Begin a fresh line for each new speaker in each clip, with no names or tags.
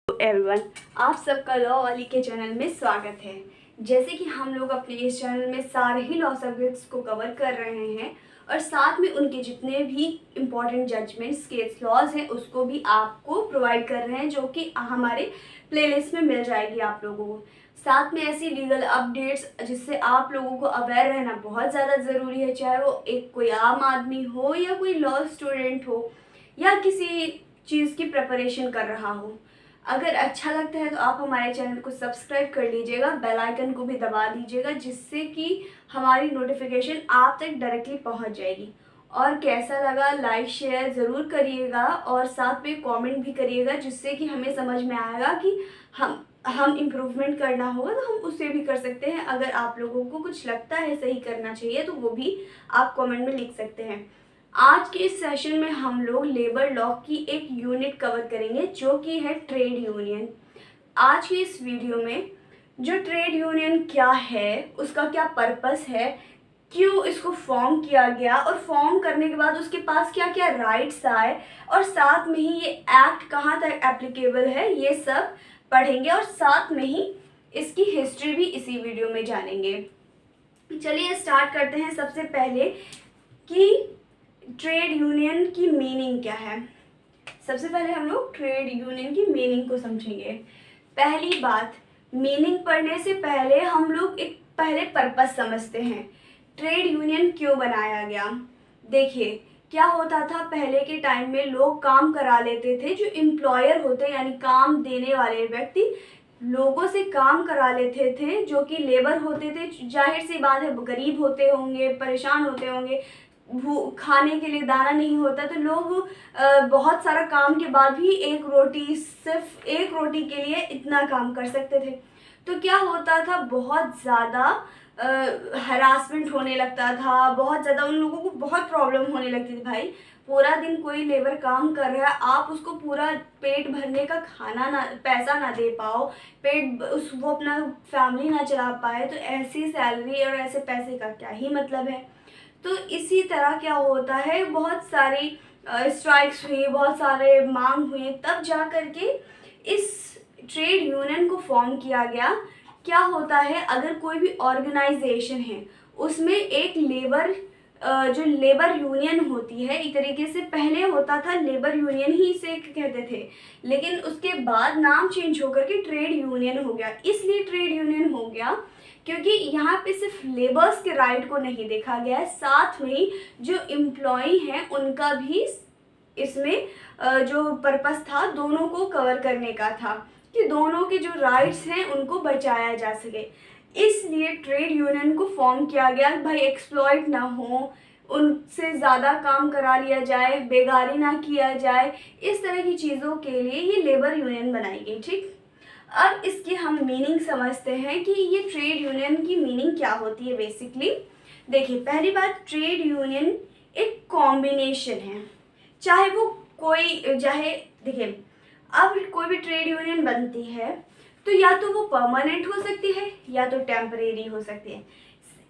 Everyone, आप सबका law वाली के चैनल में स्वागत है। जैसे कि हम लोग अपने इस चैनल में सारे ही लॉ सब्जेक्ट्स को कवर कर रहे हैं और साथ में उनके जितने भी इम्पॉर्टेंट जजमेंट्स केस लॉज हैं उसको भी आपको प्रोवाइड कर रहे हैं, जो कि हमारे प्लेलिस्ट में मिल जाएगी आप लोगों को। साथ में ऐसी लीगल अपडेट्स जिससे आप लोगों को अवेयर रहना बहुत ज़्यादा ज़रूरी है, चाहे वो एक कोई आम आदमी हो या कोई लॉ स्टूडेंट हो या किसी चीज़ की प्रिपरेशन कर रहा हो। अगर अच्छा लगता है तो आप हमारे चैनल को सब्सक्राइब कर लीजिएगा, बेल आइकन को भी दबा दीजिएगा, जिससे कि हमारी नोटिफिकेशन आप तक डायरेक्टली पहुंच जाएगी। और कैसा लगा लाइक शेयर ज़रूर करिएगा और साथ में कमेंट भी करिएगा, जिससे कि हमें समझ में आएगा कि हम इम्प्रूवमेंट करना होगा तो हम उसे भी कर सकते हैं। अगर आप लोगों को कुछ लगता है सही करना चाहिए तो वो भी आप कमेंट में लिख सकते हैं। आज के इस सेशन में हम लोग लेबर लॉ की एक यूनिट कवर करेंगे, जो कि है ट्रेड यूनियन। आज की इस वीडियो में जो ट्रेड यूनियन क्या है, उसका क्या पर्पस है, क्यों इसको फॉर्म किया गया और फॉर्म करने के बाद उसके पास क्या क्या राइट्स आए और साथ में ही ये एक्ट कहाँ तक एप्लीकेबल है, ये सब पढ़ेंगे और साथ में ही इसकी हिस्ट्री भी इसी वीडियो में जानेंगे। चलिए स्टार्ट करते हैं। सबसे पहले कि ट्रेड यूनियन की मीनिंग क्या है। सबसे पहले हम लोग ट्रेड यूनियन की मीनिंग को समझेंगे। पहली बात, मीनिंग पढ़ने से पहले हम लोग एक पहले पर्पस समझते हैं। ट्रेड यूनियन क्यों बनाया गया। देखिए क्या होता था, पहले के टाइम में लोग काम करा लेते थे, जो एम्प्लॉयर होते यानी काम देने वाले व्यक्ति लोगों से काम करा लेते थे, जो कि लेबर होते थे। जाहिर सी बात है, गरीब होते होंगे, परेशान होते होंगे, खाने के लिए दाना नहीं होता, तो लोग बहुत सारा काम के बाद भी सिर्फ एक रोटी के लिए इतना काम कर सकते थे। तो क्या होता था, बहुत ज़्यादा हरासमेंट होने लगता था, बहुत ज़्यादा उन लोगों को बहुत प्रॉब्लम होने लगती थी। भाई पूरा दिन कोई लेबर काम कर रहा है, आप उसको पूरा पेट भरने का पैसा ना दे पाओ, वो अपना फैमिली ना चला पाए, तो ऐसी सैलरी और ऐसे पैसे का क्या ही मतलब है। तो इसी तरह क्या होता है, बहुत सारी स्ट्राइक्स हुई, बहुत सारे मांग हुए, तब जा कर के इस ट्रेड यूनियन को फॉर्म किया गया। क्या होता है, अगर कोई भी ऑर्गेनाइजेशन है उसमें एक जो लेबर यूनियन होती है, एक तरीके से पहले होता था लेबर यूनियन ही इसे कहते थे, लेकिन उसके बाद नाम चेंज होकर के ट्रेड यूनियन हो गया। इसलिए ट्रेड यूनियन हो गया क्योंकि यहाँ पे सिर्फ लेबर्स के राइट को नहीं देखा गया है, साथ में ही जो एम्प्लॉई हैं उनका भी इसमें जो पर्पस था दोनों को कवर करने का था, कि दोनों के जो राइट्स हैं उनको बचाया जा सके। इसलिए ट्रेड यूनियन को फॉर्म किया गया, भाई एक्सप्लॉइट ना हो, उनसे ज़्यादा काम करा लिया जाए, बेगारी ना किया जाए, इस तरह की चीज़ों के लिए ये लेबर यूनियन बनाई गई। ठीक, अब इसकी हम मीनिंग समझते हैं कि ये ट्रेड यूनियन की मीनिंग क्या होती है बेसिकली। देखिए पहली बात, ट्रेड यूनियन एक कॉम्बिनेशन है, चाहे देखिए अब कोई भी ट्रेड यूनियन बनती है तो या तो वो परमानेंट हो सकती है या तो टेम्परेरी हो सकती है।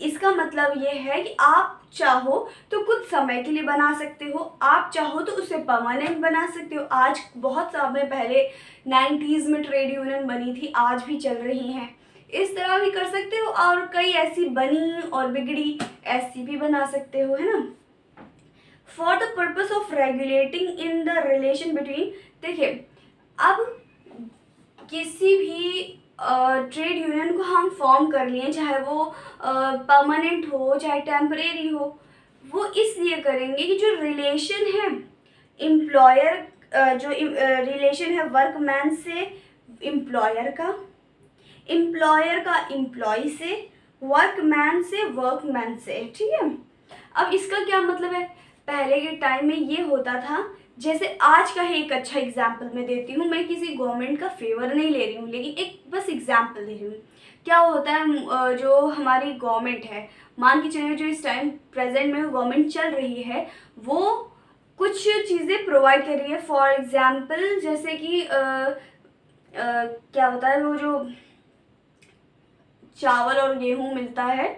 इसका मतलब ये है कि आप चाहो तो कुछ समय के लिए बना सकते हो, आप चाहो तो उसे परमानेंट बना सकते हो। आज बहुत समय पहले 90s में ट्रेड यूनियन बनी थी, आज भी चल रही हैं, इस तरह भी कर सकते हो, और कई ऐसी बनी और बिगड़ी ऐसी भी बना सकते हो, है ना। For the purpose of regulating in the relation between, देखिए अब किसी भी ट्रेड यूनियन को हम फॉर्म कर लिए, चाहे वो परमानेंट हो चाहे टेम्परेरी हो, वो इसलिए करेंगे कि जो रिलेशन है एम्प्लॉयर जो रिलेशन है वर्कमैन से एम्प्लॉयर का, एम्प्लॉयर का एम्प्लॉय से, वर्कमैन से वर्कमैन से, ठीक है। अब इसका क्या मतलब है, पहले के टाइम में ये होता था, जैसे आज का ही एक अच्छा एग्जाम्पल मैं देती हूँ, मैं किसी गवर्नमेंट का फेवर नहीं ले रही हूँ, लेकिन एक बस एग्जाम्पल दे रही हूँ। क्या होता है, जो हमारी गवर्नमेंट है, मान के चलिए जो इस टाइम प्रेजेंट में गवर्नमेंट चल रही है, वो कुछ चीज़ें प्रोवाइड कर रही है। फॉर एग्जाम्पल जैसे कि क्या होता है, वो जो चावल और गेहूँ मिलता है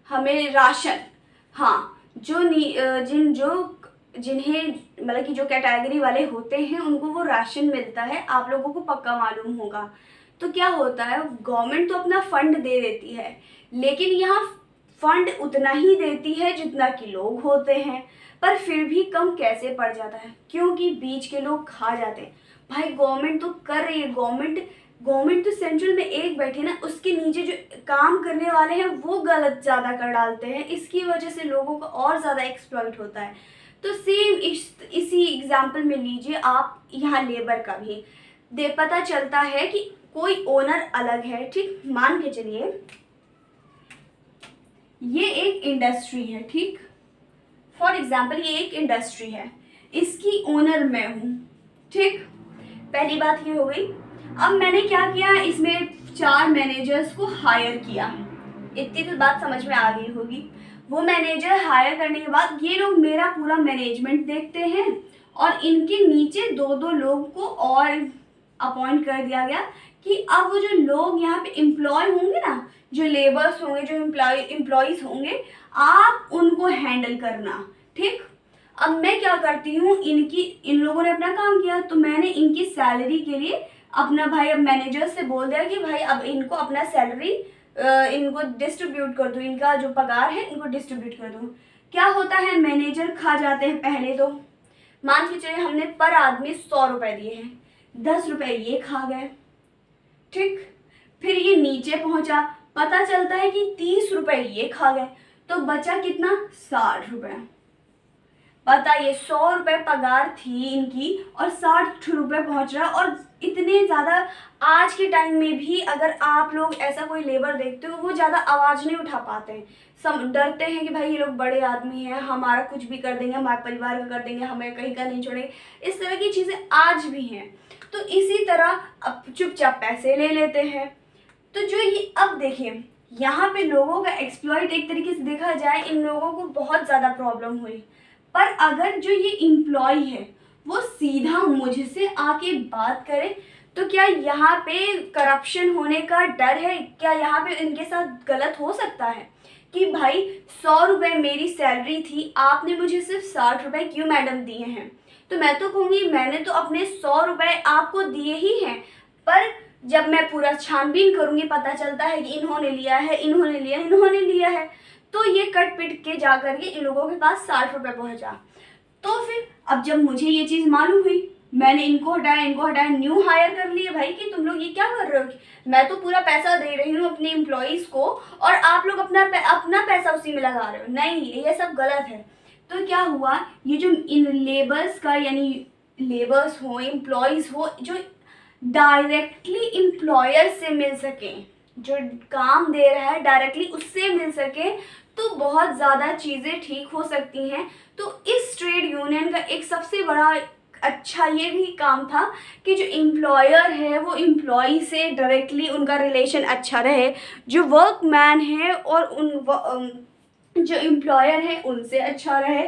हमें, राशन, हाँ, जो जिन्हें मतलब कि जो कैटेगरी वाले होते हैं उनको वो राशन मिलता है, आप लोगों को पक्का मालूम होगा। तो क्या होता है, गवर्नमेंट तो अपना फंड दे देती है, लेकिन यहाँ फंड उतना ही देती है जितना कि लोग होते हैं, पर फिर भी कम कैसे पड़ जाता है, क्योंकि बीच के लोग खा जाते हैं। भाई गवर्नमेंट तो कर रही है, गवर्नमेंट तो सेंट्रल में एक बैठे ना, उसके नीचे जो काम करने वाले हैं वो गलत ज़्यादा कर डालते हैं, इसकी वजह से लोगों का और ज़्यादा एक्सप्लॉइट होता है। तो सेम इसी एग्जाम्पल में लीजिए आप यहाँ लेबर का भी पता चलता है कि कोई ओनर अलग है, ठीक, मान के चलिए ये एक इंडस्ट्री है, ठीक, फॉर एग्जाम्पल ये एक इंडस्ट्री है, इसकी ओनर मैं हूँ, ठीक, पहली बात ये हो गई। अब मैंने क्या किया, इसमें 4 मैनेजर्स को हायर किया, इतनी तो बात समझ में आ गई होगी। वो मैनेजर हायर करने के बाद ये लोग मेरा पूरा मैनेजमेंट देखते हैं और इनके नीचे 2-2 लोग को और अपॉइंट कर दिया गया कि अब वो जो लोग यहाँ पे एम्प्लॉय होंगे ना, जो लेबर्स होंगे, जो एम्प्लॉयज़ होंगे, आप उनको हैंडल करना, ठीक। अब मैं क्या करती हूँ, इन लोगों ने अपना काम किया तो मैंने इनकी सैलरी के लिए अपना भाई अब मैनेजर से बोल दिया कि भाई अब इनको अपना सैलरी इनको डिस्ट्रीब्यूट कर दो, इनका जो पगार है इनको डिस्ट्रीब्यूट कर दो। क्या होता है, मैनेजर खा जाते हैं। पहले तो मान के चलिए हमने पर आदमी 100 रुपये दिए हैं, 10 रुपये ये खा गए, ठीक। फिर ये नीचे पहुंचा, पता चलता है कि 30 रुपये ये खा गए, तो बचा कितना, 60 रुपये। बताइए 100 रुपये पगार थी इनकी और 60 रुपये पहुँच रहा। और इतने ज़्यादा आज के टाइम में भी अगर आप लोग ऐसा कोई लेबर देखते हो, वो ज़्यादा आवाज़ नहीं उठा पाते हैं, सब डरते हैं कि भाई ये लोग बड़े आदमी हैं, हमारा कुछ भी कर देंगे, हमारे परिवार का कर देंगे, हमें कहीं का नहीं छोड़ेंगे। इस तरह की चीज़ें आज भी हैं। तो इसी तरह अब चुपचाप पैसे ले लेते हैं। तो जो ये अब देखिए यहाँ पे लोगों का एक्सप्लॉइट एक तरीके से देखा जाए, इन लोगों को बहुत ज़्यादा प्रॉब्लम हुई। पर अगर जो ये एम्प्लॉय है वो सीधा मुझसे आके बात करे, तो क्या यहाँ पे करप्शन होने का डर है? क्या यहाँ पे इनके साथ गलत हो सकता है कि भाई 100 रुपये मेरी सैलरी थी, आपने मुझे सिर्फ 60 रुपये क्यों मैडम दिए हैं? तो मैं तो कहूँगी मैंने तो अपने 100 रुपये आपको दिए ही हैं, पर जब मैं पूरा छानबीन करूँगी पता चलता है कि इन्होंने लिया है, इन्होंने लिया है, तो ये कट पिट के जा करके इन लोगों के पास 60 रुपये पहुँचा। तो फिर अब जब मुझे ये चीज़ मालूम हुई, मैंने इनको हटाया, न्यू हायर कर लिए। भाई कि तुम लोग ये क्या कर रहे हो, मैं तो पूरा पैसा दे रही हूँ अपने एम्प्लॉयज़ को और आप लोग अपना पैसा उसी में लगा रहे हो, नहीं ये सब गलत है। तो क्या हुआ, ये जो इन लेबर्स का, यानी लेबर्स हो, एम्प्लॉयज़ हो, जो डायरेक्टली एम्प्लॉयर से मिल सके, जो काम दे रहा है डायरेक्टली उससे मिल सके, तो बहुत ज़्यादा चीज़ें ठीक हो सकती हैं। तो इस ट्रेड यूनियन का एक सबसे बड़ा अच्छा ये भी काम था कि जो एम्प्लॉयर है वो एम्प्लॉई से डायरेक्टली उनका रिलेशन अच्छा रहे, जो वर्कमैन है और जो एम्प्लॉयर है उनसे अच्छा रहे।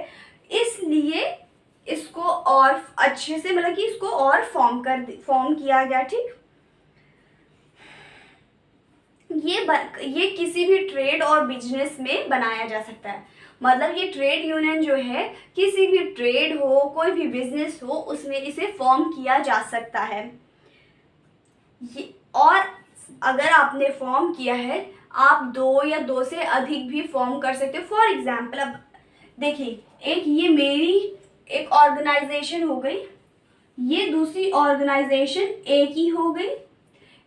इसलिए इसको और अच्छे से, मतलब कि इसको और फॉर्म किया गया, ठीक। ये किसी भी ट्रेड और बिजनेस में बनाया जा सकता है। मतलब ये ट्रेड यूनियन जो है, किसी भी ट्रेड हो, कोई भी बिजनेस हो, उसमें इसे फॉर्म किया जा सकता है। और अगर आपने फॉर्म किया है, आप 2 या 2 से अधिक भी फॉर्म कर सकते हो। फॉर एग्जाम्पल अब देखिए, ये मेरी एक ऑर्गेनाइजेशन हो गई, ये दूसरी ऑर्गेनाइजेशन ए की हो गई,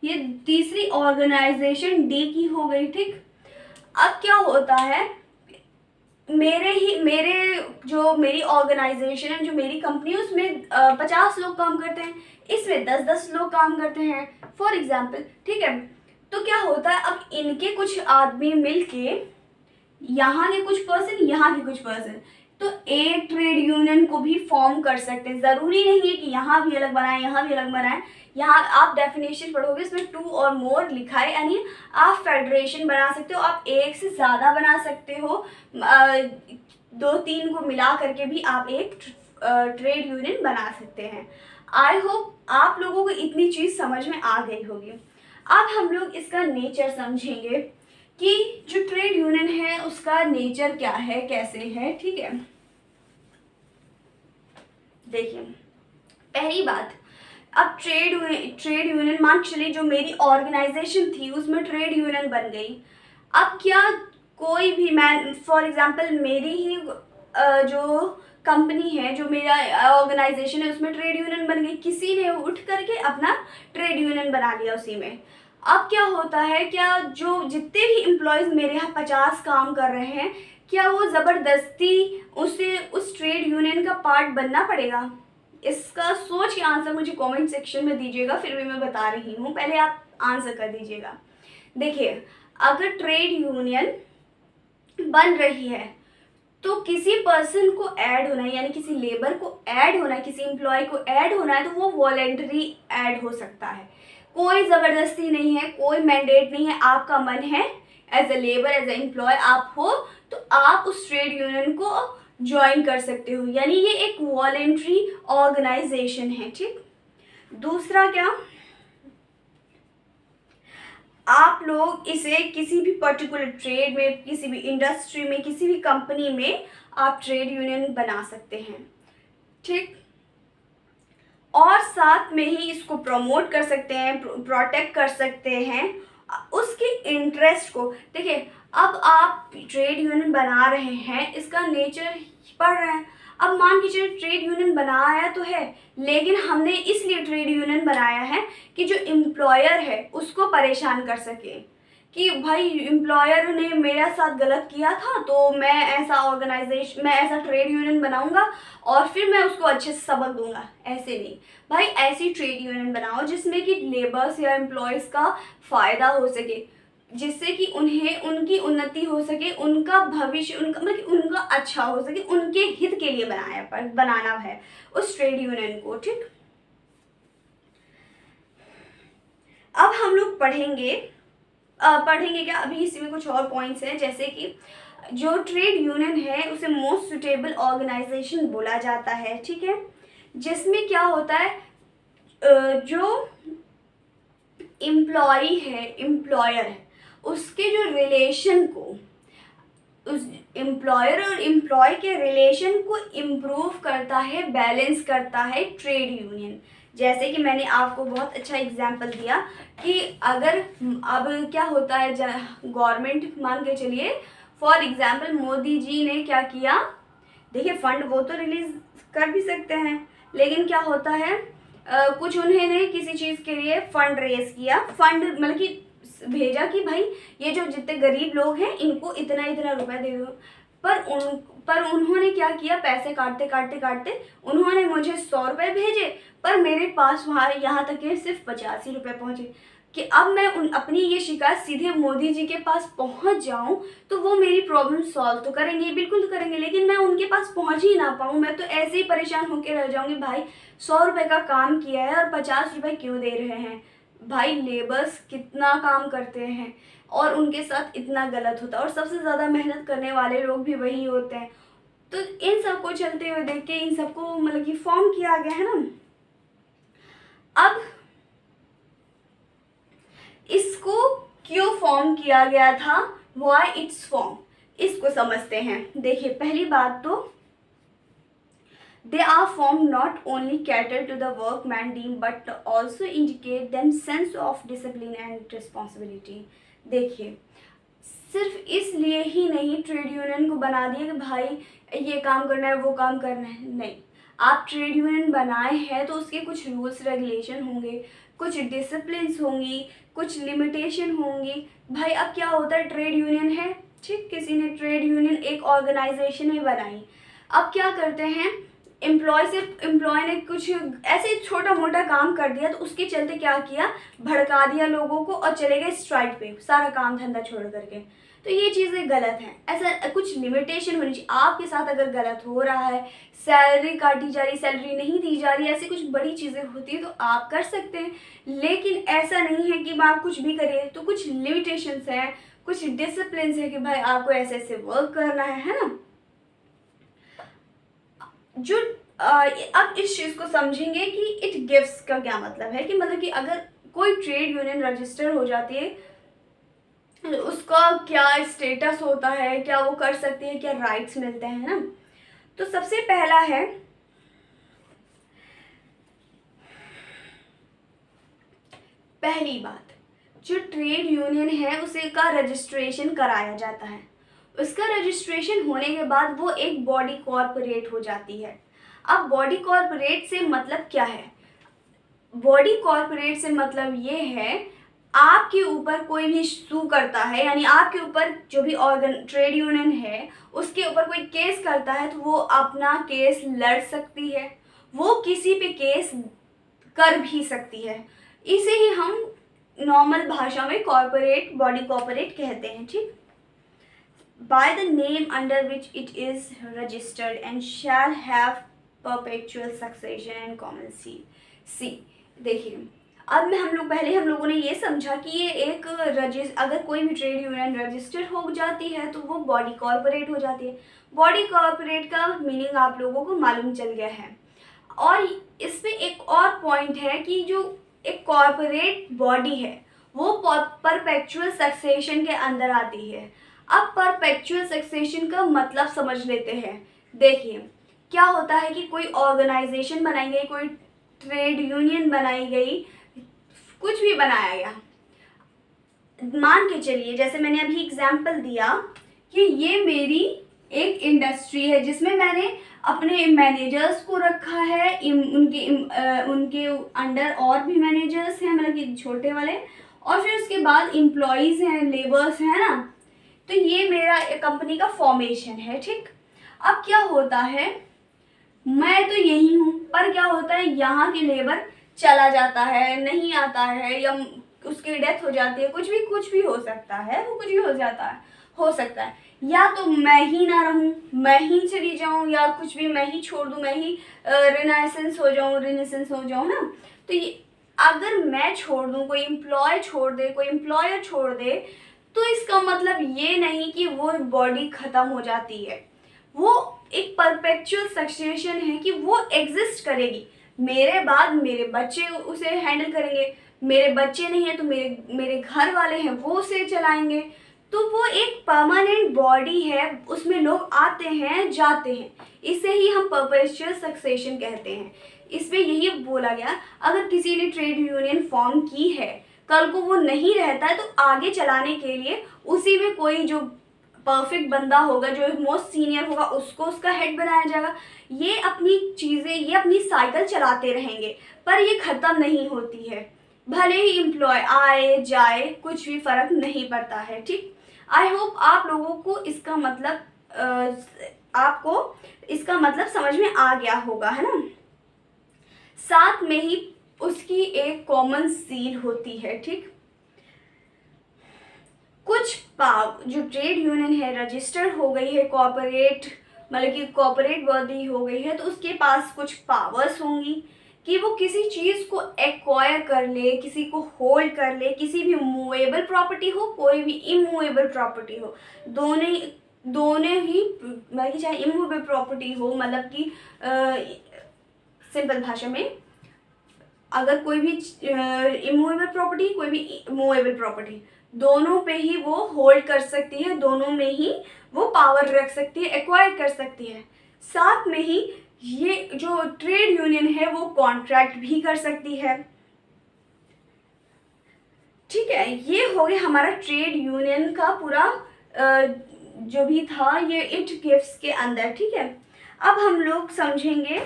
ये तीसरी ऑर्गेनाइजेशन डी की हो गई, ठीक। अब क्या होता है, मेरी ऑर्गेनाइजेशन है, जो मेरी कंपनी है, उसमें 50 लोग काम करते हैं, इसमें 10-10 लोग काम करते हैं, फॉर एग्जाम्पल, ठीक है। तो क्या होता है, अब इनके कुछ आदमी मिलके, यहाँ के कुछ पर्सन, यहाँ के कुछ पर्सन, तो एक ट्रेड यूनियन को भी फॉर्म कर सकते हैं। ज़रूरी नहीं है कि यहाँ भी अलग बनाएं, यहाँ भी अलग बनाएं। यहाँ आप डेफिनेशन पढ़ोगे, इसमें 2 और मोर लिखा है, यानी आप फेडरेशन बना सकते हो, आप एक से ज़्यादा बना सकते हो, 2-3 को मिला करके भी आप एक ट्रेड यूनियन बना सकते हैं। आई होप आप लोगों को इतनी चीज़ समझ में आ गई होगी। अब हम लोग इसका नेचर समझेंगे कि जो ट्रेड यूनियन है उसका नेचर क्या है, कैसे है, ठीक है। देखिए, पहली बात, अब ट्रेड यूनियन मान के चलिए जो मेरी ऑर्गेनाइजेशन थी उसमें ट्रेड यूनियन बन गई। अब क्या कोई भी, मैं फॉर एग्जांपल मेरी ही जो कंपनी है, जो मेरा ऑर्गेनाइजेशन है उसमें ट्रेड यूनियन बन गई, किसी ने उठ करके अपना ट्रेड यूनियन बना लिया उसी में। अब क्या होता है, क्या जो जितने भी एम्प्लॉयज़ मेरे यहाँ 50 काम कर रहे हैं, क्या वो ज़बरदस्ती उसे उस ट्रेड यूनियन का पार्ट बनना पड़ेगा? इसका सोच के आंसर मुझे कमेंट सेक्शन में दीजिएगा, फिर भी मैं बता रही हूँ, पहले आप आंसर कर दीजिएगा। देखिए, अगर ट्रेड यूनियन बन रही है तो किसी पर्सन को ऐड होना है, यानी किसी लेबर को ऐड होना है, किसी एम्प्लॉय को ऐड होना है, तो वो वॉलेंटरी ऐड हो सकता है। कोई ज़बरदस्ती नहीं है, कोई मैंडेट नहीं है। आपका मन है as a labour, as a employee आप हो तो आप उस ट्रेड यूनियन को ज्वाइन कर सकते हो, यानी ये एक वॉलेंट्री ऑर्गेनाइजेशन है। ठीक, दूसरा क्या, आप लोग इसे किसी भी पर्टिकुलर ट्रेड में, किसी भी इंडस्ट्री में, किसी भी कंपनी में आप ट्रेड यूनियन बना सकते हैं। ठीक, और साथ में ही इसको प्रमोट कर सकते हैं, प्रोटेक्ट कर सकते हैं उसके इंटरेस्ट को। देखिए, अब आप ट्रेड यूनियन बना रहे हैं, इसका नेचर पढ़ रहे हैं। अब मान के चलिए ट्रेड यूनियन बनाया तो है, लेकिन हमने इसलिए ट्रेड यूनियन बनाया है कि जो एम्प्लॉयर है उसको परेशान कर सके, कि भाई एम्प्लॉयर ने मेरे साथ गलत किया था तो मैं ऐसा ट्रेड यूनियन बनाऊंगा और फिर मैं उसको अच्छे से सबक दूंगा। ऐसे नहीं भाई, ऐसी ट्रेड यूनियन बनाओ जिसमें कि लेबर्स या एम्प्लॉयज़ का फ़ायदा हो सके, जिससे कि उन्हें उनकी उन्नति हो सके, उनका भविष्य, उनका मतलब कि उनका अच्छा हो सके, उनके हित के लिए बनाना है उस ट्रेड यूनियन को। ठीक, अब हम लोग पढ़ेंगे क्या, अभी इसमें कुछ और पॉइंट्स हैं, जैसे कि जो ट्रेड यूनियन है उसे मोस्ट सुटेबल ऑर्गेनाइजेशन बोला जाता है। ठीक है, जिसमें क्या होता है, जो एम्प्लॉय है, एम्प्लॉयर है, उसके जो रिलेशन को, उस एम्प्लॉयर और एम्प्लॉय के रिलेशन को इम्प्रूव करता है, बैलेंस करता है ट्रेड यूनियन। जैसे कि मैंने आपको बहुत अच्छा एग्जांपल दिया कि अगर अब क्या होता है, गवर्नमेंट मान के चलिए फॉर एग्जांपल मोदी जी ने क्या किया, देखिए फंड वो तो रिलीज कर भी सकते हैं, लेकिन क्या होता है, कुछ उन्होंने किसी चीज़ के लिए फंड रेज किया, फंड मतलब कि भेजा कि भाई ये जो जितने गरीब लोग हैं इनको इतना इतना रुपए दे दो। पर उन्होंने क्या किया, पैसे काटते काटते काटते उन्होंने मुझे 100 रुपये भेजे, पर मेरे पास वहाँ यहाँ तक के सिर्फ 85 रुपये पहुँचे। कि अब मैं अपनी ये शिकायत सीधे मोदी जी के पास पहुँच जाऊँ तो वो मेरी प्रॉब्लम सॉल्व तो करेंगे, बिल्कुल करेंगे, लेकिन मैं उनके पास पहुँच ही ना पाऊँ, मैं तो ऐसे ही परेशान होकर रह जाऊँगी, भाई 100 रुपये का काम किया है और 50 रुपये क्यों दे रहे हैं। भाई लेबर्स कितना काम करते हैं और उनके साथ इतना गलत होता है, और सबसे ज़्यादा मेहनत करने वाले लोग भी वही होते हैं। तो इन सबको चलते हुए देख के इन सबको मतलब कि फॉर्म किया गया है ना। अब इसको क्यों फॉर्म किया गया था, व्हाई इट्स फॉर्म, इसको समझते हैं। देखिए, पहली बात तो they are formed not only cater to the workman team but also indicate them sense of discipline and responsibility। देखिए, सिर्फ इसलिए ही नहीं ट्रेड यूनियन को बना दिया कि भाई ये काम करना है वो काम करना है, नहीं। आप ट्रेड यूनियन बनाए हैं तो उसके कुछ रूल्स रेगुलेशन होंगे, कुछ डिसिप्लिन्स होंगी, कुछ लिमिटेशन होंगी। भाई अब क्या होता है, ट्रेड यूनियन है, ठीक, किसी ने ट्रेड यूनियन एक ऑर्गेनाइजेशन में बनाई, अब क्या करते हैं, एम्प्लॉय ने कुछ ऐसे छोटा मोटा काम कर दिया तो उसके चलते क्या किया, भड़का दिया लोगों को और चले गए स्ट्राइक पे, सारा काम धंधा छोड़ करके। तो ये चीज़ें गलत हैं, ऐसा कुछ लिमिटेशन होनी चाहिए। आपके साथ अगर गलत हो रहा है, सैलरी काटी जा रही, सैलरी नहीं दी जा रही, ऐसी कुछ बड़ी चीज़ें होती है तो आप कर सकते हैं, लेकिन ऐसा नहीं है कि आप कुछ भी करिए। तो कुछ लिमिटेशंस हैं, कुछ डिसिप्लिन है कि भाई आपको ऐसे ऐसे वर्क करना है ना। जो अब इस चीज़ को समझेंगे कि इट गिव्स का क्या मतलब है, कि मतलब कि अगर कोई ट्रेड यूनियन रजिस्टर हो जाती है उसका क्या स्टेटस होता है, क्या वो कर सकती है, क्या राइट्स मिलते हैं ना। तो सबसे पहला है पहली बात, जो ट्रेड यूनियन है उसे का रजिस्ट्रेशन कराया जाता है। उसका रजिस्ट्रेशन होने के बाद वो एक बॉडी कॉर्पोरेट हो जाती है। अब बॉडी कॉर्पोरेट से मतलब क्या है? बॉडी कॉर्पोरेट से मतलब ये है, आपके ऊपर कोई भी सू करता है, यानी आपके ऊपर जो भी ऑर्गन ट्रेड यूनियन है उसके ऊपर कोई केस करता है तो वो अपना केस लड़ सकती है, वो किसी पे केस कर भी सकती है। इसे ही हम नॉर्मल भाषा में कॉर्पोरेट, बॉडी कॉर्पोरेट कहते हैं, ठीक। By the name under which it is registered and shall have perpetual succession and common seal. देखिए, अब हम लोगों ने ये समझा कि ये एक अगर कोई भी ट्रेड यूनियन रजिस्टर हो जाती है तो वो बॉडी कॉर्पोरेट हो जाती है। बॉडी कॉर्पोरेट का मीनिंग आप लोगों को मालूम चल गया है। और इसमें एक और पॉइंट है कि जो एक कॉर्पोरेट बॉडी है वो परपेचुअल सक्सेशन के अंदर आती है। अब परपेचुअल सक्सेशन का मतलब समझ लेते हैं। देखिए, क्या होता है कि कोई ऑर्गेनाइजेशन बनाई गई, कोई ट्रेड यूनियन बनाई गई, कुछ भी बनाया गया, मान के चलिए जैसे मैंने अभी एग्जाम्पल दिया कि ये मेरी एक इंडस्ट्री है जिसमें मैंने अपने मैनेजर्स को रखा है, उनके अंडर और भी मैनेजर्स हैं, मतलब कि छोटे वाले, और फिर उसके बाद एम्प्लॉयज़ हैं, लेबर्स हैं ना। तो ये मेरा कंपनी का फॉर्मेशन है, ठीक। अब क्या होता है, मैं तो यही हूँ, पर क्या होता है यहाँ के लेबर चला जाता है, नहीं आता है, या उसकी डेथ हो जाती है, कुछ भी हो सकता है, वो कुछ भी हो सकता है, या तो मैं ही ना रहूँ, मैं ही चली जाऊँ, या कुछ भी मैं ही छोड़ दूँ, मैं ही रिनासेंस हो जाऊँ ना। तो ये अगर मैं छोड़ दूँ, कोई एम्प्लॉय छोड़ दे, कोई एम्प्लॉयर छोड़ दे, तो इसका मतलब ये नहीं कि वो बॉडी ख़त्म हो जाती है। वो एक परपेचुअल सक्सेशन है कि वो एग्जिस्ट करेगी। मेरे बाद मेरे बच्चे उसे हैंडल करेंगे, मेरे बच्चे नहीं हैं तो मेरे घर वाले हैं वो उसे चलाएंगे। तो वो एक परमानेंट बॉडी है, उसमें लोग आते हैं जाते हैं, इसे ही हम परपेचुअल सक्सेशन कहते हैं। इसमें यही बोला गया, अगर किसी ने ट्रेड यूनियन फॉर्म की है, कल को वो नहीं रहता है तो आगे चलाने के लिए उसी में कोई जो परफेक्ट बंदा होगा, जो मोस्ट सीनियर होगा, उसको उसका हेड बनाया जाएगा। ये अपनी चीज़ें, ये अपनी साइकिल चलाते रहेंगे, पर ये ख़त्म नहीं होती है। भले ही एम्प्लॉय आए जाए, कुछ भी फ़र्क नहीं पड़ता है, ठीक। आई होप आप लोगों को इसका मतलब समझ में आ गया होगा, है ना। साथ में ही उसकी एक कॉमन सील होती है, ठीक। कुछ जो ट्रेड यूनियन है रजिस्टर्ड हो गई है, कॉर्पोरेट, मतलब कि कॉर्पोरेट बॉडी हो गई है, तो उसके पास कुछ पावर्स होंगी कि वो किसी चीज़ को एक्वायर कर ले, किसी को होल्ड कर ले, किसी भी मूवेबल प्रॉपर्टी हो, कोई भी इमूवेबल प्रॉपर्टी हो, दोनों ही, मतलब कि चाहे इमूवेबल प्रॉपर्टी हो, मतलब कि सिंपल भाषा में, अगर कोई भी इमूवेबल प्रॉपर्टी, कोई भी मूवेबल प्रॉपर्टी, दोनों पे ही वो होल्ड कर सकती है, दोनों में ही वो पावर रख सकती है, एक्वायर कर सकती है। साथ में ही ये जो ट्रेड यूनियन है वो कॉन्ट्रैक्ट भी कर सकती है, ठीक है। ये हो गया हमारा ट्रेड यूनियन का पूरा जो भी था, ये इट गिव्स के अंदर, ठीक है। अब हम लोग समझेंगे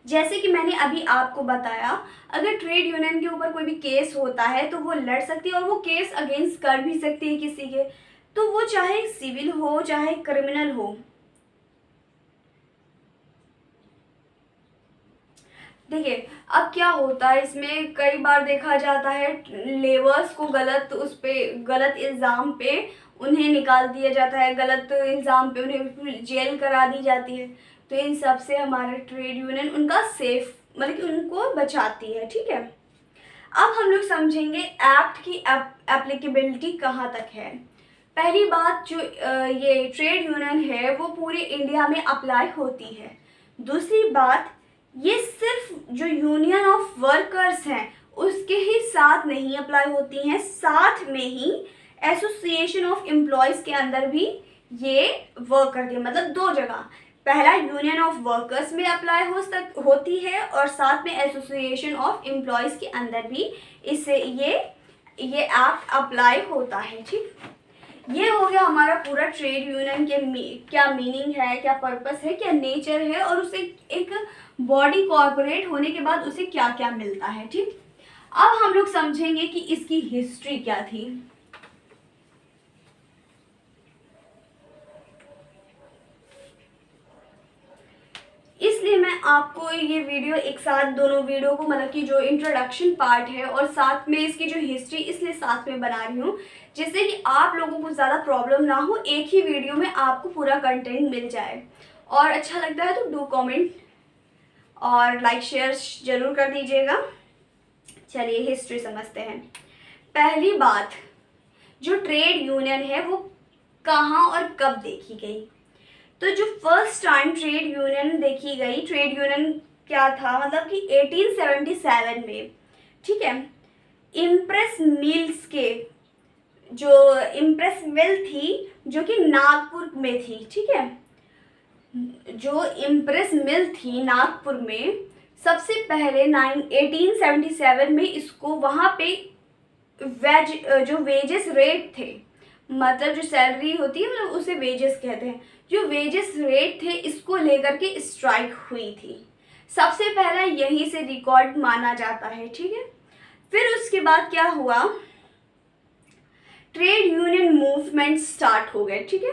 जैसे कि मैंने अभी आपको बताया, अगर ट्रेड यूनियन के ऊपर कोई भी केस होता है तो वो लड़ सकती है, और वो केस अगेंस्ट कर भी सकती है किसी के, तो वो चाहे सिविल हो चाहे क्रिमिनल हो। देखिए, अब क्या होता है, इसमें कई बार देखा जाता है लेबर्स को गलत इल्ज़ाम पे उन्हें निकाल दिया जाता है, गलत इल्ज़ाम पे उन्हें जेल करा दी जाती है। तो इन सब से हमारा ट्रेड यूनियन उनका सेफ, मतलब कि उनको बचाती है, ठीक है। अब हम लोग समझेंगे एक्ट की एप्लीकेबिलिटी कहाँ तक है। पहली बात, जो ये ट्रेड यूनियन है वो पूरे इंडिया में अप्लाई होती है। दूसरी बात, ये सिर्फ जो यूनियन ऑफ वर्कर्स हैं उसके ही साथ नहीं अप्लाई होती हैं, साथ में ही एसोसिएशन ऑफ एम्प्लॉयज़ के अंदर भी ये वर्क करती है, मतलब दो जगह। पहला यूनियन ऑफ वर्कर्स में अप्लाई होती है और साथ में एसोसिएशन ऑफ एम्प्लॉयज़ के अंदर भी इससे ये एक्ट अप्लाई होता है। ठीक, ये हो गया हमारा पूरा ट्रेड यूनियन के क्या मीनिंग है, क्या पर्पस है, क्या नेचर है और उसे एक बॉडी कॉर्पोरेट होने के बाद उसे क्या क्या मिलता है। ठीक, अब हम लोग समझेंगे कि इसकी हिस्ट्री क्या थी। इसलिए मैं आपको ये वीडियो एक साथ दोनों वीडियो को मतलब कि जो इंट्रोडक्शन पार्ट है और साथ में इसकी जो हिस्ट्री इसलिए साथ में बना रही हूँ जिससे कि आप लोगों को ज़्यादा प्रॉब्लम ना हो, एक ही वीडियो में आपको पूरा कंटेंट मिल जाए। और अच्छा लगता है तो डू कमेंट और लाइक शेयर ज़रूर कर दीजिएगा। चलिए हिस्ट्री समझते हैं। पहली बात, जो ट्रेड यूनियन है वो कहाँ और कब देखी गई। तो जो फर्स्ट टाइम ट्रेड यूनियन देखी गई, ट्रेड यूनियन क्या था मतलब कि 1877 में। ठीक है, इम्प्रेस मिल्स के जो इम्प्रेस मिल थी जो कि नागपुर में थी। ठीक है, जो इम्प्रेस मिल थी नागपुर में, सबसे पहले 1877 में इसको वहाँ पे जो वेजेस रेट थे, मतलब जो सैलरी होती है मतलब उसे वेजेस कहते हैं, जो वेजेस रेट थे इसको लेकर के स्ट्राइक हुई थी। सबसे पहला यहीं से रिकॉर्ड माना जाता है। ठीक है, फिर उसके बाद क्या हुआ, ट्रेड यूनियन मूवमेंट स्टार्ट हो गए। ठीक है,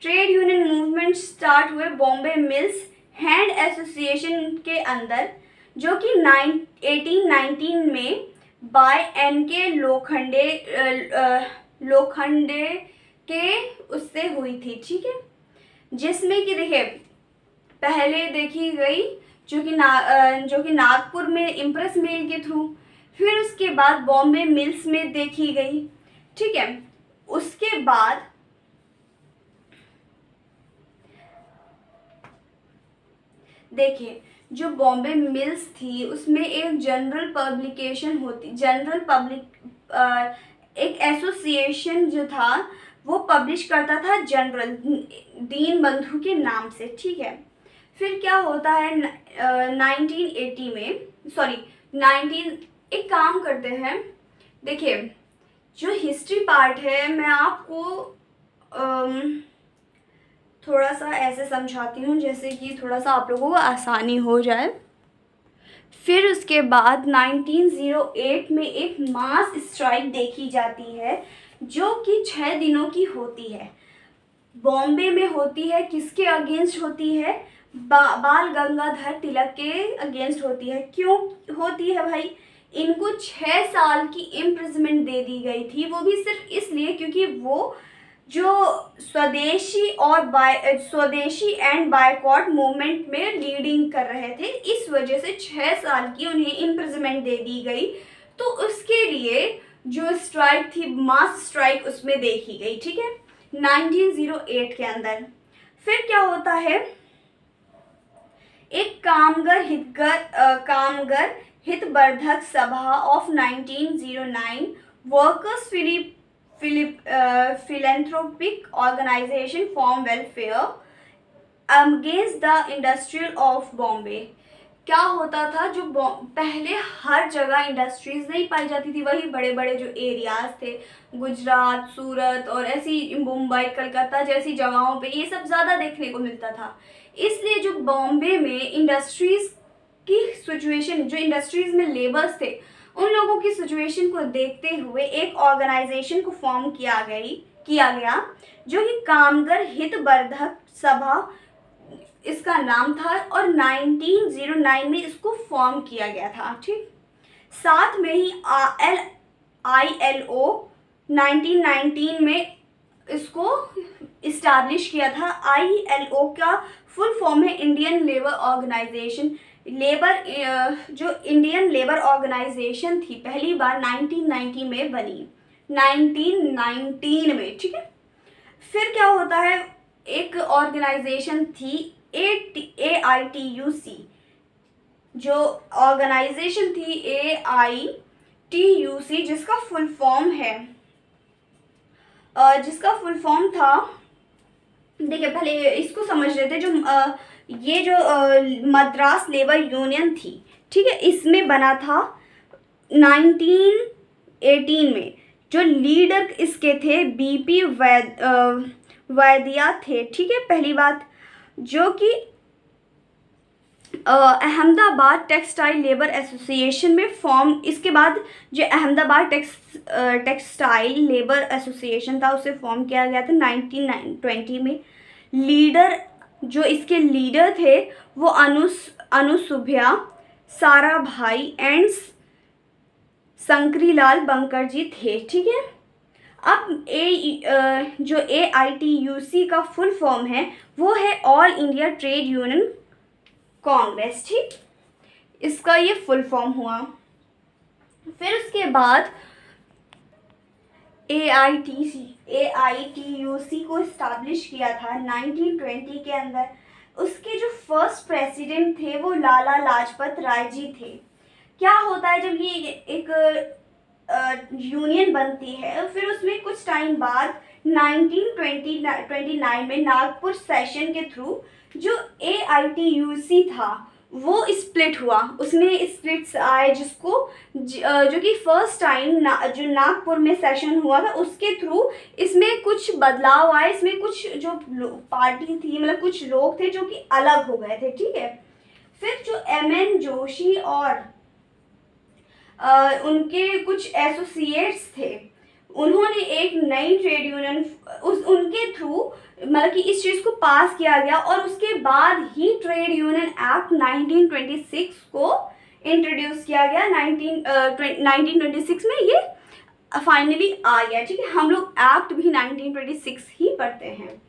ट्रेड यूनियन मूवमेंट स्टार्ट हुए बॉम्बे मिल्स हैंड एसोसिएशन के अंदर, जो कि 1819 में बाय NK लोखंडे के उससे हुई थी। ठीक है, जिसमें कि देखिए पहले देखी गई जो कि नागपुर में इम्प्रेस मिल के थ्रू, फिर उसके बाद बॉम्बे मिल्स में देखी गई। ठीक है, उसके बाद देखिए जो बॉम्बे मिल्स थी उसमें एक जनरल पब्लिकेशन होती, एक एसोसिएशन जो था वो पब्लिश करता था जनरल दीन बंधु के नाम से। ठीक है, फिर क्या होता है 1980 में, सॉरी 19, एक काम करते हैं, देखिए जो हिस्ट्री पार्ट है मैं आपको थोड़ा सा ऐसे समझाती हूँ जैसे कि थोड़ा सा आप लोगों को आसानी हो जाए। फिर उसके बाद 1908 में एक मास स्ट्राइक देखी जाती है जो कि 6 दिनों की होती है, बॉम्बे में होती है। किसके अगेंस्ट होती है, बाल गंगाधर तिलक के अगेंस्ट होती है। क्यों होती है भाई, इनको 6 साल की इम्प्रिजमेंट दे दी गई थी, वो भी सिर्फ इसलिए क्योंकि वो जो स्वदेशी एंड बायकॉट मूवमेंट में लीडिंग कर रहे थे, इस वजह से 6 साल की उन्हें इम्प्रिजमेंट दे दी गई। तो उसके लिए जो स्ट्राइक थी, मास स्ट्राइक, उसमें देखी गई। ठीक है, 1908 के अंदर। फिर क्या होता है, एक कामगर हितवर्धक सभा of 1909 workers philanthropic organization form welfare against the industrial of Bombay। क्या होता था, जो पहले हर जगह इंडस्ट्रीज नहीं पाई जाती थी, वही बड़े बड़े जो एरियाज थे, गुजरात, सूरत और ऐसी मुंबई, कलकत्ता जैसी जगहों पे ये सब ज़्यादा देखने को मिलता था। इसलिए जो बॉम्बे में इंडस्ट्रीज की सिचुएशन, जो इंडस्ट्रीज में लेबर्स थे उन लोगों की सिचुएशन को देखते हुए एक ऑर्गेनाइजेशन को फॉर्म किया गया जो कि कामगर हितवर्धक सभा इसका नाम था, और 1909 में इसको फॉर्म किया गया था। ठीक, साथ में ही ILO 1919 में इसको इस्टेब्लिश किया था। ILO का फुल फॉर्म है इंडियन लेबर ऑर्गेनाइजेशन। जो इंडियन लेबर ऑर्गेनाइजेशन थी पहली बार 1990 में बनी, 1919 में। ठीक है, फिर क्या होता है, एक ऑर्गेनाइजेशन थी AITUC, जो ऑर्गेनाइजेशन थी AITUC जिसका फुल फॉर्म था देखिए पहले इसको समझ लेते हैं। ये जो मद्रास लेबर यूनियन थी, ठीक है, इसमें बना था 1918 में। जो लीडर इसके थे बीपी वैद्या थे, ठीक है, पहली बात। जो कि अहमदाबाद टेक्सटाइल लेबर एसोसिएशन में फॉर्म, इसके बाद जो अहमदाबाद टेक्सटाइल लेबर एसोसिएशन था उसे फॉर्म किया गया था 1920 में। लीडर, जो इसके लीडर थे वो अनुसुभ्या साराभाई एंड शंकरीलाल बंकर जी थे, ठीक है। अब जो AITUC का फुल फॉर्म है वो है all India trade union Congress, ठीक, इसका ये फुल फॉर्म हुआ। फिर उसके बाद AITUC को इस्टेब्लिश किया था 1920 के अंदर। उसके जो फर्स्ट प्रेसिडेंट थे वो लाला लाजपत राय जी थे। क्या होता है, जब ये एक यूनियन बनती है फिर उसमें कुछ टाइम बाद 1929 में नागपुर सेशन के थ्रू जो AITUC था वो स्प्लिट हुआ। उसमें स्प्लिट्स आए जिसको जो कि फर्स्ट टाइम जो नागपुर में सेशन हुआ था उसके थ्रू इसमें कुछ बदलाव आए। इसमें कुछ जो पार्टी थी, मतलब कुछ लोग थे जो कि अलग हो गए थे, ठीक है। फिर जो MN जोशी और उनके कुछ एसोसिएट्स थे, उन्होंने एक नई ट्रेड यूनियन उनके थ्रू मतलब कि इस चीज़ को पास किया गया और उसके बाद ही ट्रेड यूनियन एक्ट 1926 को इंट्रोड्यूस किया गया। 1926 में ये फाइनली आ गया, ठीक है। हम लोग एक्ट भी 1926 ही पढ़ते हैं।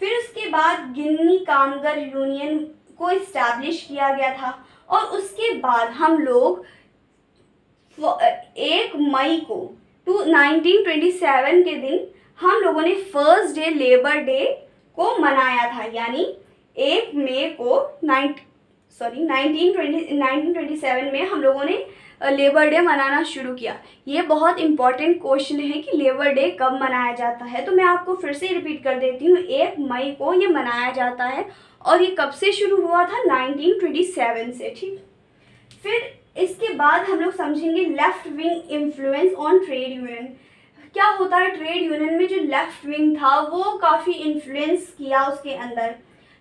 फिर उसके बाद गिन्नी कामगर यूनियन को इस्टेब्लिश किया गया था और उसके बाद हम लोग 1 मई को 1927 के दिन हम लोगों ने फर्स्ट डे लेबर डे को मनाया था। यानी 1 मई को 1927 में हम लोगों ने लेबर डे मनाना शुरू किया। ये बहुत इंपॉर्टेंट क्वेश्चन है कि लेबर डे कब मनाया जाता है, तो मैं आपको फिर से रिपीट कर देती हूँ। 1 मई को ये मनाया जाता है और ये कब से शुरू हुआ था, 1927 से, ठीक। फिर इसके बाद हम लोग समझेंगे left wing influence on trade union. क्या होता है, ट्रेड यूनियन में जो लेफ्ट विंग था वो काफ़ी इन्फ्लुएंस किया। उसके अंदर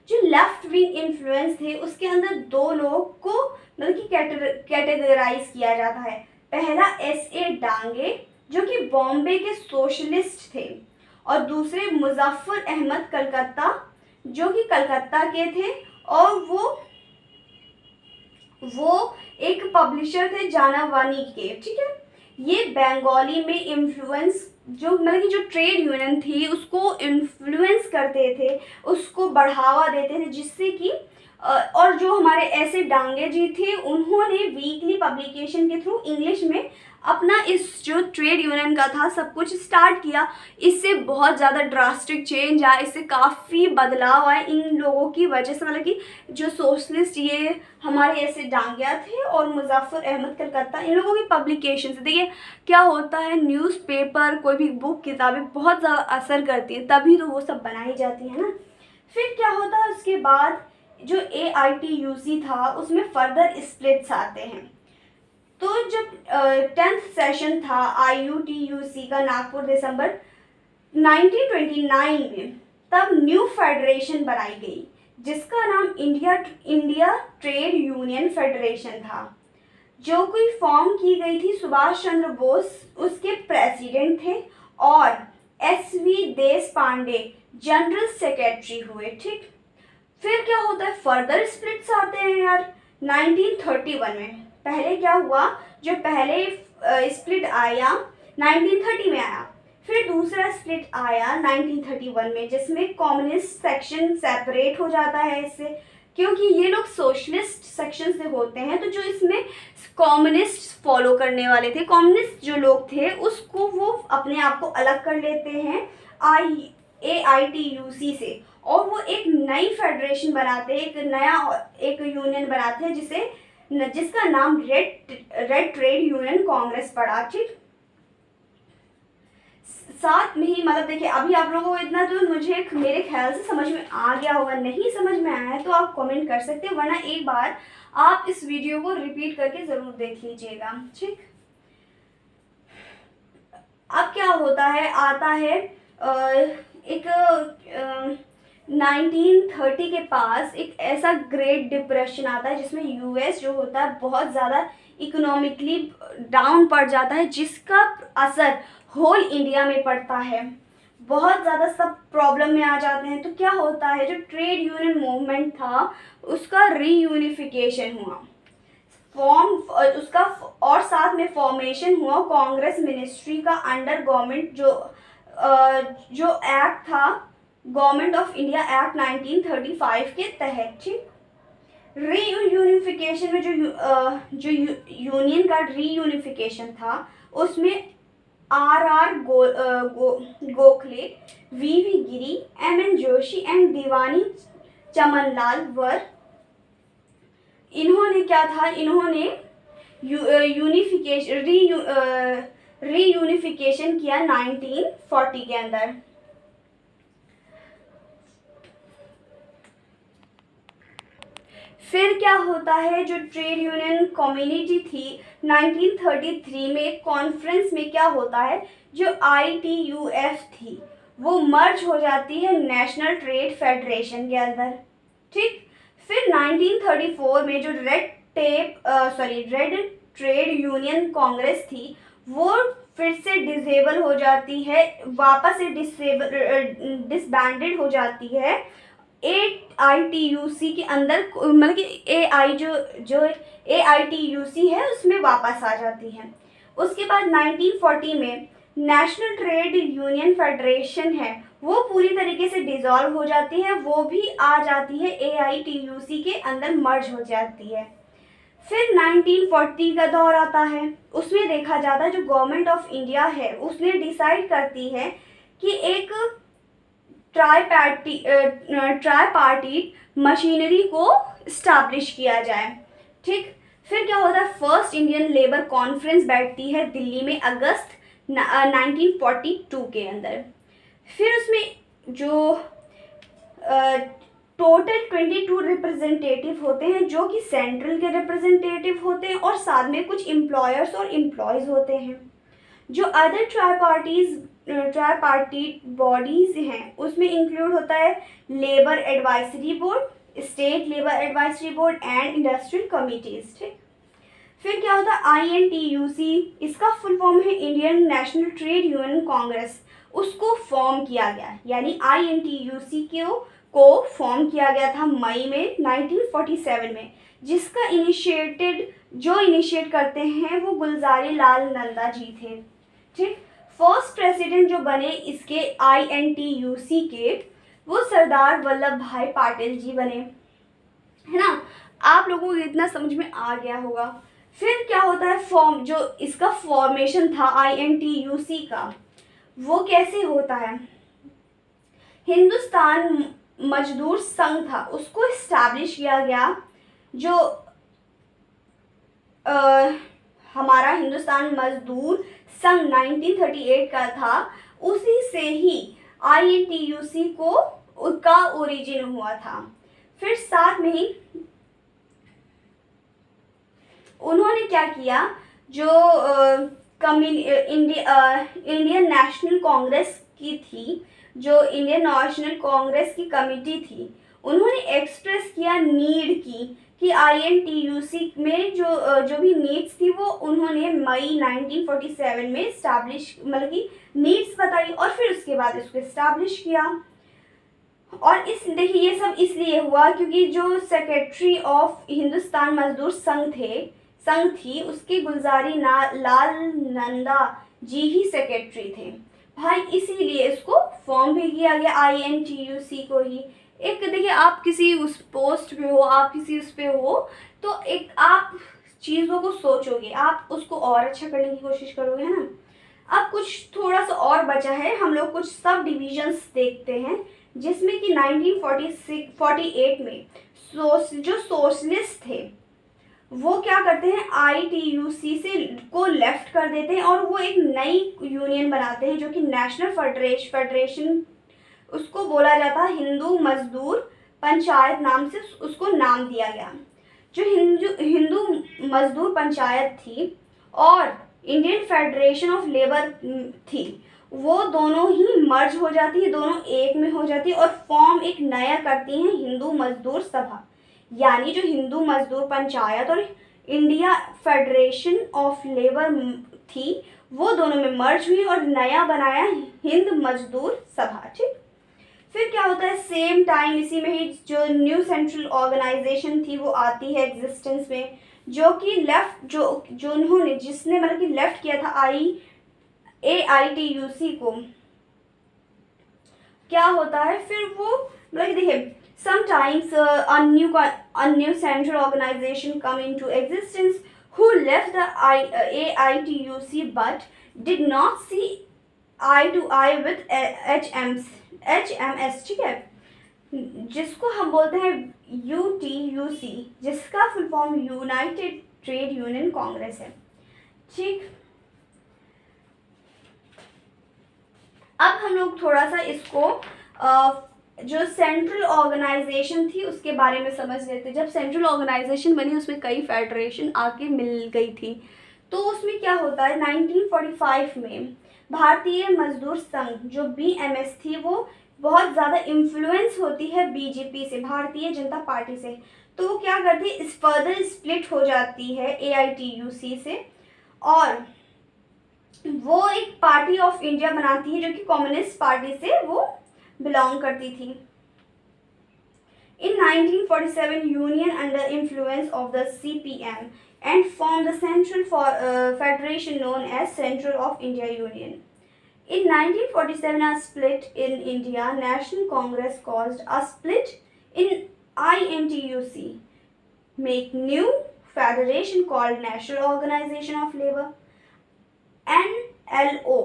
जो लेफ्ट विंग इन्फ्लुएंस थे उसके अंदर 2 लोग को मतलब कि कैटेगराइज किया जाता है। पहला SA डांगे जो कि बॉम्बे के सोशलिस्ट थे और दूसरे मुजफ्फर अहमद कलकत्ता जो कि कलकत्ता के थे और वो एक पब्लिशर थे जानावानी के, ठीक है। ये बंगाली में इन्फ्लुएंस जो मतलब कि जो ट्रेड यूनियन थी उसको इन्फ्लुएंस करते थे, उसको बढ़ावा देते थे, जिससे कि और जो हमारे ऐसे डांगे जी थे उन्होंने वीकली पब्लिकेशन के थ्रू इंग्लिश में अपना इस जो ट्रेड यूनियन का था सब कुछ स्टार्ट किया। इससे बहुत ज़्यादा ड्रास्टिक चेंज आया, इससे काफ़ी बदलाव आए इन लोगों की वजह से। मतलब कि जो सोशलिस्ट ये हमारे ऐसे डांगिया थे और मुजफ्फर अहमद कलकत्ता, इन लोगों की पब्लिकेशन से देखिए क्या होता है, न्यूज़पेपर कोई भी बुक किताबें बहुत ज़्यादा असर करती है, तभी तो वो सब बनाई जाती है ना। फिर क्या होता है, उसके बाद जो AITUC था उसमें फर्दर स्प्लिट्स आते हैं। तो जब 10th सेशन था IUTUC का नागपुर दिसंबर 1929 में, तब न्यू फेडरेशन बनाई गई जिसका नाम इंडिया ट्रेड यूनियन फेडरेशन था, जो कि फॉर्म की गई थी। सुभाष चंद्र बोस उसके प्रेसिडेंट थे और SV देश पांडे जनरल सेक्रेटरी हुए, ठीक। फिर क्या होता है, फर्दर स्प्लिट्स आते हैं यार 1931 में। पहले क्या हुआ, जो पहले स्प्लिट आया 1930 में आया, फिर दूसरा स्प्लिट आया 1931 में जिसमें कम्युनिस्ट सेक्शन सेपरेट हो जाता है इससे, क्योंकि ये लोग सोशलिस्ट सेक्शन से होते हैं। तो जो इसमें कम्युनिस्ट फॉलो करने वाले थे, कम्युनिस्ट जो लोग थे उसको वो अपने आप को अलग कर लेते हैं AITUC से और वो एक नई फेडरेशन बनाते हैं, एक यूनियन बनाते हैं जिसका नाम रेड ट्रेड यूनियन कांग्रेस पड़ा, ठीक। साथ में ही मतलब देखिए, अभी आप लोगों को इतना तो मुझे मेरे ख्याल से समझ में आ गया होगा। नहीं समझ में आया है तो आप कमेंट कर सकते हैं, वरना एक बार आप इस वीडियो को रिपीट करके ज़रूर देख लीजिएगा। ठीक, अब क्या होता है, आता है एक 1930 के पास एक ऐसा ग्रेट डिप्रेशन आता है जिसमें यूएस जो होता है बहुत ज़्यादा इकोनॉमिकली डाउन पड़ जाता है, जिसका असर होल इंडिया में पड़ता है। बहुत ज़्यादा सब प्रॉब्लम में आ जाते हैं। तो क्या होता है, जो ट्रेड यूनियन मूवमेंट था उसका रीयूनिफिकेशन हुआ, उसका और साथ में फॉर्मेशन हुआ कांग्रेस मिनिस्ट्री का अंडर गवर्नमेंट, जो एक्ट था गवर्नमेंट ऑफ इंडिया एक्ट 1935 के तहत। ठीक, रीयूनिफिकेशन में जो यूनियन का रीयूनिफिकेशन था उसमें R Gokhale, V Giri, M Joshi and Diwan Chamanlal were. इन्होंने क्या था, इन्होंने रीयूनिफिकेशन किया 1940 के अंदर। फिर क्या होता है, जो ट्रेड यूनियन कम्युनिटी थी 1933 में कॉन्फ्रेंस में क्या होता है, जो ITUF थी वो मर्ज हो जाती है नेशनल ट्रेड फेडरेशन के अंदर। ठीक, फिर 1934 में जो रेड ट्रेड यूनियन कांग्रेस थी वो फिर से डिसेबल हो जाती है, वापस से डिसबैंडेड हो जाती है। AITUC के अंदर, मतलब कि जो AITUC है उसमें वापस आ जाती है। उसके बाद 1940 में नेशनल ट्रेड यूनियन फेडरेशन है वो पूरी तरीके से डिसॉल्व हो जाती है, वो भी आ जाती है AITUC के अंदर मर्ज हो जाती है। फिर 1940 का दौर आता है, उसमें देखा जाता है जो गवर्नमेंट ऑफ इंडिया है उसने डिसाइड करती है कि एक ट्राईपार्टी मशीनरी को स्टैब्लिश किया जाए। ठीक, फिर क्या होता है, फर्स्ट इंडियन लेबर कॉन्फ्रेंस बैठती है दिल्ली में अगस्त 1942 के अंदर। फिर उसमें जो टोटल 22 रिप्रेजेंटेटिव होते हैं जो कि सेंट्रल के रिप्रेजेंटेटिव होते हैं और साथ में कुछ एम्प्लॉयर्स और एम्प्लॉयज़ होते हैं। जो अदर ट्राईपार्टी बॉडीज़ हैं उसमें इंक्लूड होता है labour advisory board, state labour advisory board and industrial committees. ठीक, फिर क्या होता है INTUC, इसका फुल फॉर्म है Indian national trade union Congress, उसको फॉर्म किया गया, यानी INTUC को फॉर्म किया गया था मई में 1947 में, जिसका इनिशिएट करते हैं वो गुलजारी लाल नंदा जी थे। ठीक, फर्स्ट प्रेसिडेंट जो बने इसके INTUC के वो सरदार वल्लभ भाई पाटिल जी बने, है ना। आप लोगों को इतना समझ में आ गया होगा। फिर क्या होता है, जो इसका फॉर्मेशन था INTUC का वो कैसे होता है, हिंदुस्तान मजदूर संघ था उसको इस्टेब्लिश किया गया। जो हमारा हिंदुस्तान मजदूर संघ 1938 का था, उसी से ही INTUC को उसका ओरिजिन हुआ था। फिर साथ में ही उन्होंने क्या किया, जो इंडियन नेशनल कांग्रेस की थी, जो इंडियन नेशनल कांग्रेस की कमेटी थी, उन्होंने एक्सप्रेस किया नीड की कि INTUC में जो भी नीड्स थी वो उन्होंने मई 1947 में इस्टेब्लिश, मतलब कि नीड्स बताई और फिर उसके बाद इसको इस्टेब्लिश किया। और देखिए ये सब इसलिए हुआ क्योंकि जो सेक्रेटरी ऑफ हिंदुस्तान मजदूर संघ थी उसकी गुलजारी लाल नंदा जी ही सेक्रेटरी थे भाई, इसीलिए इसको फॉर्म भी किया गया INTUC को ही। एक देखिए, आप किसी उस पोस्ट पे हो, आप किसी उस पे हो, तो एक आप चीज़ों को सोचोगे, आप उसको और अच्छा करने की कोशिश करोगे, है ना। अब कुछ थोड़ा सा और बचा है, हम लोग कुछ सब डिविजन्स देखते हैं, जिसमें कि 1948 में जो सोशलिस्ट थे वो क्या करते हैं, ITUC से को लेफ्ट कर देते हैं और वो एक नई यूनियन बनाते हैं जो कि नेशनल फेडरेशन, उसको बोला जाता है हिंदू मजदूर पंचायत नाम से उसको नाम दिया गया। जो हिंदू मजदूर पंचायत थी और इंडियन फेडरेशन ऑफ लेबर थी, वो दोनों ही मर्ज हो जाती है, दोनों एक में हो जाती है और फॉर्म एक नया करती हैं हिंदू मजदूर सभा। यानी जो हिंदू मजदूर पंचायत और इंडिया फेडरेशन ऑफ लेबर थी, वो दोनों में मर्ज हुई और नया बनाया हिंद मजदूर सभा। ठीक, फिर क्या होता है, सेम टाइम इसी में ही जो न्यू सेंट्रल ऑर्गेनाइजेशन थी वो आती है एग्जिस्टेंस में, जो कि लेफ्ट जो उन्होंने जिसने मतलब कि लेफ्ट किया था AITUC को। क्या होता है फिर वो मतलब देखिए, sometimes a new central organization come into existence who left the AITUC but did not see eye to eye with HMS। ठीक है, जिसको हम बोलते हैं UTUC, जिसका full form United trade union Congress है। ठीक, अब हम लोग थोड़ा सा इसको जो सेंट्रल ऑर्गेनाइजेशन थी उसके बारे में समझ लेते। जब सेंट्रल ऑर्गेनाइजेशन बनी उसमें कई फेडरेशन आके मिल गई थी, तो उसमें क्या होता है 1945 में भारतीय मजदूर संघ जो BMS थी वो बहुत ज़्यादा इन्फ्लुएंस होती है BJP से, भारतीय जनता पार्टी से। तो वो क्या करती है, इस फर्दर स्प्लिट हो जाती है AITUC से और वो एक पार्टी ऑफ इंडिया बनाती है जो कि कम्युनिस्ट पार्टी से वो बिलोंग करती थी। In 1947, Union under influence of the CPM and formed the Central Federation known as Central of India Union. In 1947, a split in India National Congress caused a split in INTUC, make new federation called National Organization of Labour NLO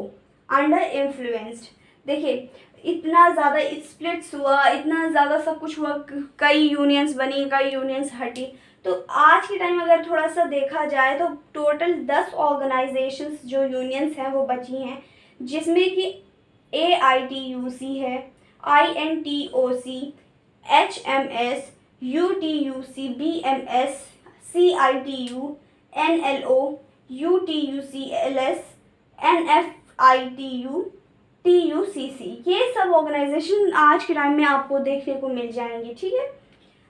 under influenced। देखिए, इतना ज़्यादा splits हुआ, इतना ज़्यादा सब कुछ हुआ, कई यूनियंस बनी, कई यूनियंस हटी। तो आज के टाइम अगर थोड़ा सा देखा जाए तो टोटल 10 ऑर्गेनाइजेशंस जो यूनियंस हैं वो बची हैं, जिसमें कि AITUC है, INTOC, HMS, UTUC, BMS, CITU, NLO, UTUCLS, NFITU, TUCC। ये सब ऑर्गेनाइजेशन आज के टाइम में आपको देखने को मिल जाएंगी। ठीक है,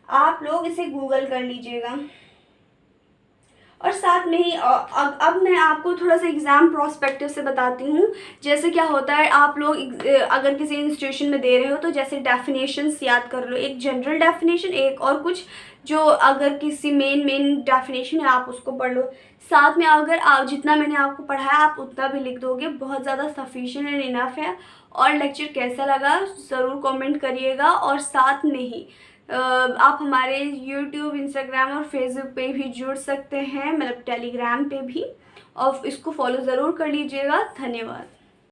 आप लोग इसे गूगल कर लीजिएगा। और साथ में ही अब मैं आपको थोड़ा सा एग्ज़ाम प्रोस्पेक्टिव से बताती हूँ। जैसे क्या होता है, आप लोग अगर किसी इंस्टीट्यूशन में दे रहे हो तो जैसे डेफिनेशंस याद कर लो, एक जनरल डेफिनेशन, एक और कुछ जो अगर किसी मेन डेफिनेशन है आप उसको पढ़ लो। साथ में अगर आप जितना मैंने आपको पढ़ाया आप उतना भी लिख दोगे, बहुत ज़्यादा सफिशिएंट एंड इनफ है। और लेक्चर कैसा लगा ज़रूर कमेंट करिएगा। और साथ में ही आप हमारे YouTube, Instagram और Facebook पे भी जुड़ सकते हैं, मतलब टेलीग्राम पे भी, और इसको फॉलो ज़रूर कर लीजिएगा। धन्यवाद।